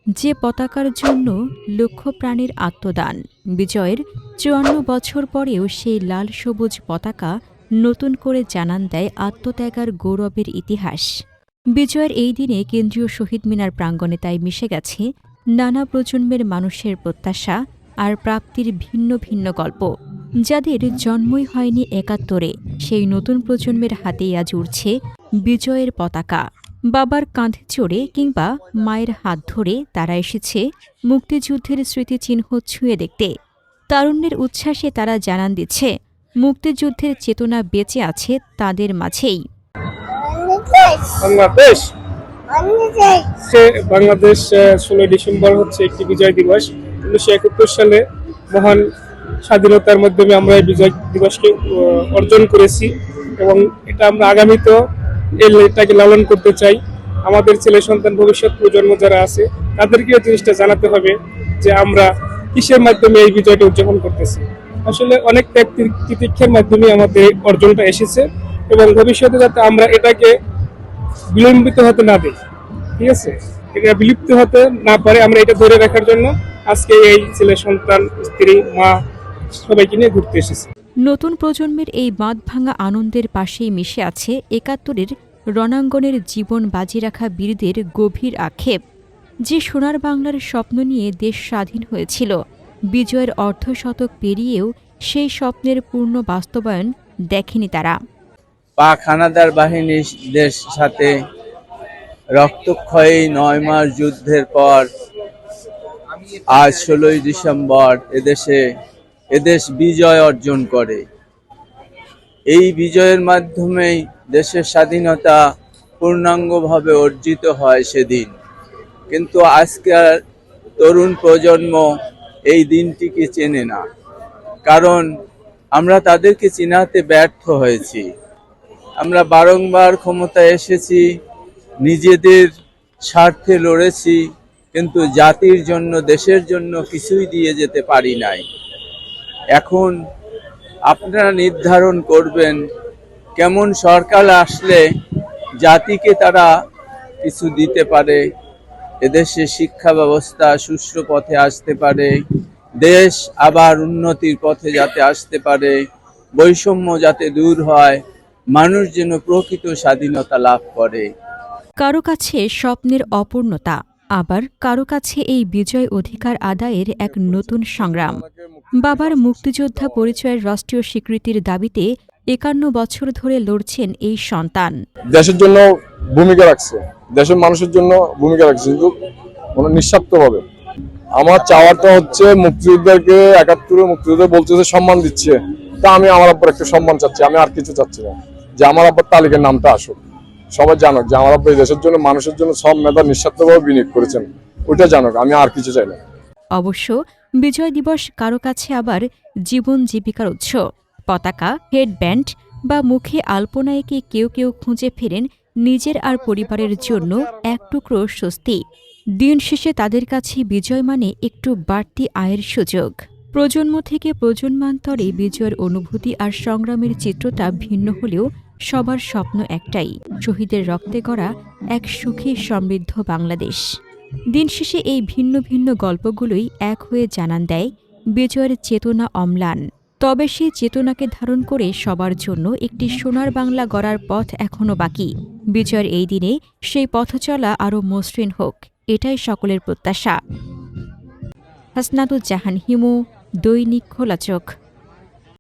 যে পতাকার জন্য লক্ষ প্রাণের আত্মদান। বিজয়ের ৫৪ বছর পরেও সেই লাল সবুজ পতাকা নতুন করে জানান দেয় আত্মত্যাগার গৌরবের ইতিহাস। বিজয়ের এই দিনে কেন্দ্রীয় শহীদ মিনার প্রাঙ্গণে তাই মিশে গেছে নানা প্রজন্মের মানুষের প্রত্যাশা আর প্রাপ্তির ভিন্ন ভিন্ন গল্প। যাদের জন্মই হয়নি ৭১-এ, সেই নতুন প্রজন্মের হাতেই আজ উড়ছে বিজয়ের পতাকা। বাবার কাঁধে চড়ে কিংবা মায়ের হাত ধরে তারা এসেছে মুক্তিযুদ্ধের স্মৃতিচিহ্ন ছুঁয়ে দেখতে। তারুণ্যের উচ্ছ্বাসে তারা জানান দিচ্ছে মুক্তিযুদ্ধের চেতনা বেঁচে আছে তাদের মাঝেই। বাংলাদেশ ১৬ ডিসেম্বর হচ্ছে একটি বিজয় দিবস। ১৯৭১ সালে মহান স্বাধীনতার মাধ্যমে আমরা এই বিজয় দিবসকে অর্জন করেছি এবং এটা আমরা আগামীতেও এটাকে লালন করতে চাই। আমাদের ছেলে সন্তান ভবিষ্যৎ প্রজন্ম যারা আছে তাদেরকেও জিনিসটা জানাতে হবে যে আমরা কিসের মাধ্যমে এই বিজয়টা উদযাপন করতেছি। আসলে অনেক ত্যাগ তিতিক্ষার মাধ্যমে আমাদের অর্জনটা এসেছে এবং ভবিষ্যতে যাতে আমরা এটাকে বিলম্বিত হতে না দিই, ঠিক আছে, এটা বিলুপ্ত হতে না পারে, আমরা এটা ধরে রাখার জন্য আজকে এই ছেলে সন্তান স্ত্রী মা সবাইকে নিয়ে ঘুরতে এসেছি। নতুন প্রজন্মের এই বাঁধভাঙা আনন্দের পাশেই মিশে আছে ৭১-এর রণাঙ্গনের জীবন বাজি রাখা বীরদের গভীর আক্ষেপ। যে সোনার বাংলার স্বপ্ন নিয়ে দেশ স্বাধীন হয়েছিল, বিজয়ের অর্ধশতক পেরিয়েও সেই স্বপ্নের পূর্ণ বাস্তবায়ন দেখেনি তারা। পাক হানাদার বাহিনীর সাথে রক্তক্ষয়ী ৯ মাস যুদ্ধের পর আজ ১৬ই ডিসেম্বর এদেশ বিজয় অর্জন করে। এই বিজয়ের মাধ্যমেই দেশের স্বাধীনতা পূর্ণাঙ্গভাবে অর্জিত হয় সেদিন। কিন্তু আজকের তরুণ প্রজন্ম এই দিনটিকে চেনে না, কারণ আমরা তাদেরকে চিনাতে ব্যর্থ হয়েছি। আমরা বারংবার ক্ষমতায় এসেছি, নিজেদের স্বার্থে লড়েছি, কিন্তু জাতির জন্য দেশের জন্য কিছুই দিয়ে যেতে পারি নাই। এখন আপনারা নির্ধারণ করবেন কেমন সরকার আসলে জাতিকে তারা কিছু দিতে পারে, এদেশে শিক্ষা ব্যবস্থা সুষ্ঠু পথে আসতে পারে, দেশ আবার উন্নতির পথে যাতে আসতে পারে, বৈষম্য যাতে দূর হয়, মানুষ যেন প্রকৃত স্বাধীনতা লাভ করে। কারো কাছে স্বপ্নের অপূর্ণতা, আবার কারো কাছে এই বিজয় অধিকার আদায়ের এক নতুন সংগ্রাম। বাবার মুক্তিযোদ্ধা পরিচয়ের রাষ্ট্রীয় স্বীকৃতির দাবিতে ৫১ বছর ধরে লড়ছেন এই সন্তান। দেশের জন্য ভূমিকা রাখছে, দেশের মানুষের জন্য ভূমিকা রাখছে, কিন্তু কোনো নিঃস্বার্থভাবে। আমার চাওয়াটা হচ্ছে মুক্তিযোদ্ধাকে ৭১ মুক্তিযোদ্ধা বলতেছে সম্মান দিচ্ছে, তা আমি আমার আব্বার একটা সম্মান চাচ্ছি, আমি আর কিছু চাচ্ছি না। যে আমার আব্বার তালিকার নামটা আসুক, সবাই জানুক যে আমার আব্বা এই দেশের জন্য মানুষের জন্য সব মেধা নিঃস্বার্থভাবে বিনিয়োগ করেছেন, ওইটা জানুক, আমি আর কিছু চাই না। অবশ্য বিজয় দিবস কারো কাছে আবার জীবন জীবিকার উৎস। পতাকা, হেডব্যান্ড বা মুখে আলপনায় কেউ কেউ খুঁজে ফেরেন নিজের আর পরিবারের জন্য এক টুকরো স্বস্তি। দিন শেষে তাদের কাছে বিজয় মানে একটু বাড়তি আয়ের সুযোগ। প্রজন্ম থেকে প্রজন্মান্তরে বিজয়ের অনুভূতি আর সংগ্রামের চিত্রটা ভিন্ন হলেও সবার স্বপ্ন একটাই, শহীদের রক্তে গড়া এক সুখী সমৃদ্ধ বাংলাদেশ। দিন শেষে এই ভিন্ন ভিন্ন গল্পগুলোই এক হয়ে জানান দেয় বিজয়ের চেতনা অম্লান। তবে সেই চেতনাকে ধারণ করে সবার জন্য একটি সোনার বাংলা গড়ার পথ এখনও বাকি। বিজয়ের এই দিনে সেই পথ চলা আরও মসৃণ হোক, এটাই সকলের প্রত্যাশা। হাসনাতুজ্জাহান হিমু, দৈনিক খোলা চোখ।